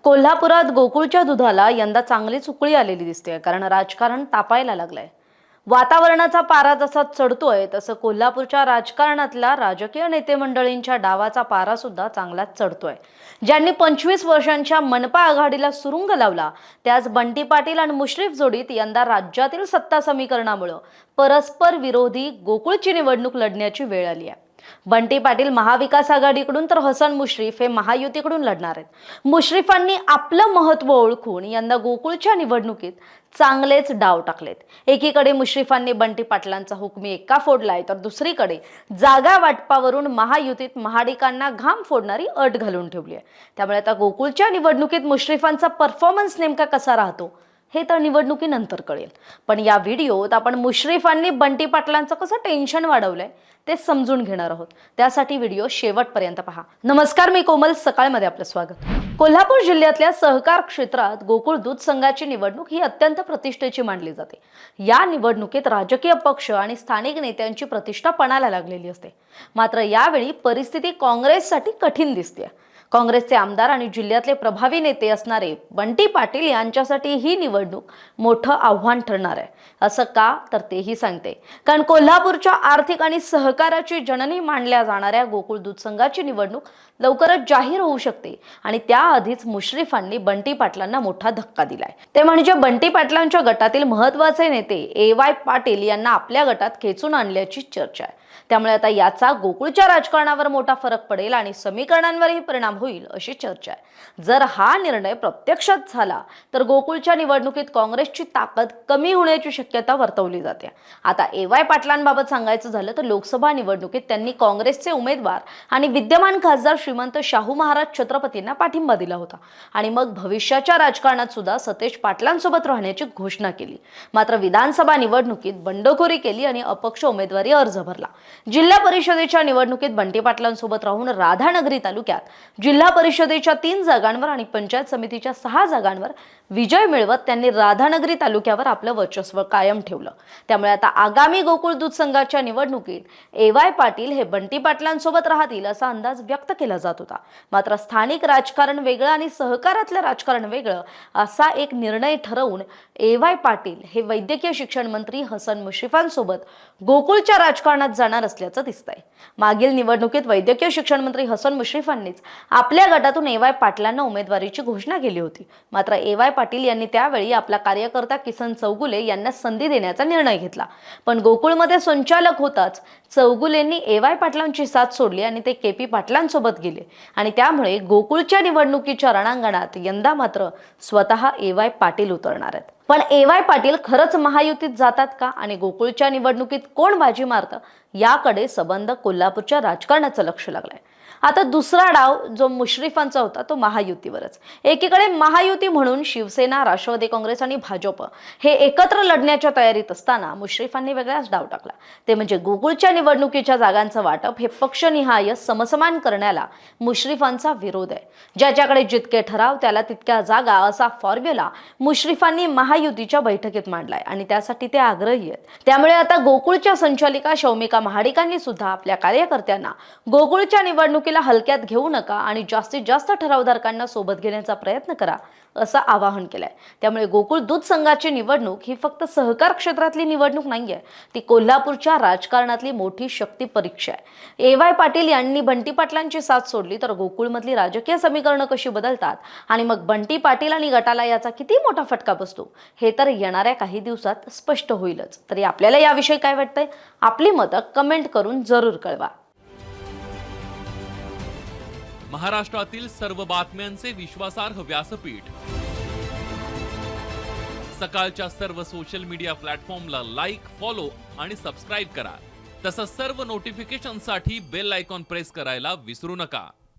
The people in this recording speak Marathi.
कोल्हापुरात गोकुळच्या दुधाला यंदा चांगलीच उकळी आलेली दिसते, कारण राजकारण तापायला लागलंय। वातावरणाचा पारा जसा चढतोय तसं कोल्हापूरच्या राजकारणातल्या राजकीय नेते मंडळींच्या डावाचा पारा सुद्धा चांगलाच चढतोय। ज्यांनी 25 वर्षांच्या मनपा आघाडीला सुरुंग लावला, त्याच बंटी पाटील आणि मुश्रीफ जोडीत यंदा राज्यातील सत्ता समीकरणामुळे परस्पर विरोधी गोकुळची निवडणूक लढण्याची वेळ आली आहे। बंटी पाटील महाविकास आघाडीकडून तर हसन मुश्रीफ हे महायुतीकडून लढणार आहेत। मुश्रीफांनी आपलं महत्त्व ओळखून यंदा गोकुळच्या निवडणुकीत चांगलेच डाव टाकलेत। एकीकडे मुश्रीफांनी बंटी पाटलांचा हुकमी एक्का फोडलाय, तर दुसरीकडे जागा वाटपावरून महायुतीत महाडिकांना घाम फोडणारी अट घालून ठेवली आहे। त्यामुळे आता गोकुळच्या निवडणुकीत मुश्रीफांचा परफॉर्मन्स नेमका कसा राहतो हे तर निवडणुकीनंतर कळेल। पण या व्हिडिओत आपण मुश्रीफांनी बंटी पाटलांचं कसं टेन्शन वाढवलंय ते समजून घेणार आहोत। त्यासाठी व्हिडिओ शेवटपर्यंत पहा। नमस्कार, मी कोमल, सकाळमध्ये आपलं स्वागत। कोल्हापूर जिल्ह्यातल्या सहकार क्षेत्रात गोकुळ दूध संघाची निवडणूक ही अत्यंत प्रतिष्ठेची मानली जाते। या निवडणुकीत राजकीय पक्ष आणि स्थानिक नेत्यांची प्रतिष्ठा पणाला लागलेली असते। मात्र यावेळी परिस्थिती काँग्रेससाठी कठीण दिसते। काँग्रेसचे आमदार आणि जिल्ह्यातले प्रभावी नेते असणारे बंटी पाटील यांच्यासाठी ही निवडणूक मोठं आव्हान ठरणार आहे। असं का, तर तेही सांगते। कारण कोल्हापूरच्या आर्थिक आणि सहकाराची जननी मानल्या जाणाऱ्या गोकुळ दूध संघाची निवडणूक लवकरच जाहीर होऊ शकते आणि त्याआधीच मुश्रीफांनी बंटी पाटलांना मोठा धक्का दिलाय। ते म्हणजे बंटी पाटलांच्या गटातील महत्त्वाचे नेते AY पाटील यांना आपल्या गटात खेचून आणल्याची चर्चा आहे। त्यामुळे आता याचा गोकुळच्या राजकारणावर मोठा फरक पडेल आणि समीकरणांवरही परिणाम होईल अशी चर्चा आहे। जर हा निर्णय प्रत्यक्षात झाला तर गोकुळच्या निवडणुकीत काँग्रेसची ताकद कमी होण्याची शक्यता वर्तवली जाते। आता AY पाटलांबाबत सांगायचं झालं तर लोकसभा निवडणुकीत त्यांनी काँग्रेसचे उमेदवार आणि विद्यमान खासदार श्रीमंत शाहू महाराज छत्रपतींना पाठिंबा दिला होता आणि मग भविष्याच्या राजकारणात सुद्धा सतेज पाटलांसोबत राहण्याची घोषणा केली। मात्र विधानसभा निवडणुकीत बंडखोरी केली आणि अपक्ष उमेदवारी अर्ज भरला। जिल्हा परिषदेच्या निवडणुकीत बंटी पाटलांसोबत राहून राधानगरी तालुक्यात जिल्हा परिषदेच्या 3 जागांवर आणि पंचायत समितीच्या 6 जागांवर विजय मिळवत त्यांनी राधानगरी तालुक्यावर आपलं वर्चस्व कायम ठेवलं। त्यामुळे आता आगामी गोकुळ दूध संघाच्या निवडणुकीत AY पाटील हे बंटी पाटलांसोबत राहतील असा अंदाज व्यक्त केला जात होता। मात्र स्थानिक राजकारण वेगळं आणि सहकारातलं राजकारण वेगळं असा एक निर्णय ठरवून AY पाटील हे वैद्यकीय शिक्षण मंत्री हसन मुश्रीफांसोबत गोकुळच्या राजकारणात जाणार असल्याचं दिसतंय। मागील निवडणुकीत वैद्यकीय शिक्षण मंत्री हसन मुश्रीफांनीच आपल्या गटातून AY पाटलांना उमेदवारीची घोषणा केली होती। मात्र AY पाटील यांनी त्यावेळी आपला कार्यकर्ता किसन चौगुले यांना संधी देण्याचा निर्णय घेतला। पण गोकुळमध्ये संचालक होताच चौगुलेंनी AY पाटलांची साथ सोडली आणि ते KP पाटलांसोबत गेले आणि त्यामुळे गोकुळच्या निवडणुकीच्या रणांगणात यंदा मात्र स्वतः AY पाटील उतरणार आहेत। पण AY पाटील खरंच महायुतीत जातात का आणि गोकुळच्या निवडणुकीत कोण बाजी मारतं याकडे सबंध कोल्हापूरच्या राजकारणाचं लक्ष लागलंय। आता दुसरा डाव जो मुश्रीफांचा होता तो महायुतीवरच। एकीकडे महायुती म्हणून शिवसेना, राष्ट्रवादी काँग्रेस आणि भाजप हे एकत्र लढण्याच्या तयारीत असताना मुश्रीफांनी वेगळाच डाव टाकला। ते म्हणजे गोकुळच्या निवडणुकीच्या जागांचं वाटप हे पक्षनिहाय समसमान करण्याला मुश्रीफांचा विरोध आहे। ज्याच्याकडे जितके ठराव त्याला तितक्या जागा असा फॉर्म्युला मुश्रीफांनी महायुतीच्या बैठकीत मांडलाय आणि त्यासाठी ते आग्रही आहेत। त्यामुळे आता गोकुळच्या संचालिका शौमिका महाडिकांनी सुद्धा आपल्या कार्यकर्त्यांना गोकुळच्या निवडणुकीत हलक्यात घेऊ नका आणि जास्तीत जास्त ठरावधारकांना सोबत घेण्याचा प्रयत्न करा असं आवाहन केलंय। त्यामुळे गोकुळ दूध संघाची निवडणूक ही फक्त सहकार क्षेत्रातली निवडणूक नाहीये, ती कोल्हापूरच्या राजकारणातली मोठी शक्ती परीक्षा आहे। AY पाटील यांनी बंटी पाटलांची साथ सोडली तर गोकुळमधली राजकीय समीकरणं कशी बदलतात आणि मग बंटी पाटील आणि गटाला याचा किती मोठा फटका बसतो हे तर येणाऱ्या काही दिवसात स्पष्ट होईलच। तरी आपल्याला याविषयी काय वाटतंय, आपली मतं कमेंट करून जरूर कळवा। महाराष्ट्रातील सर्व बातम्यांचे विश्वासार्ह व्यासपीठ, सकाळच्या सर्व सोशल मीडिया प्लॅटफॉर्मला लाईक, फॉलो आणि सबस्क्राईब करा। तसंच सर्व नोटिफिकेशनसाठी बेल आयकॉन प्रेस करायला विसरू नका।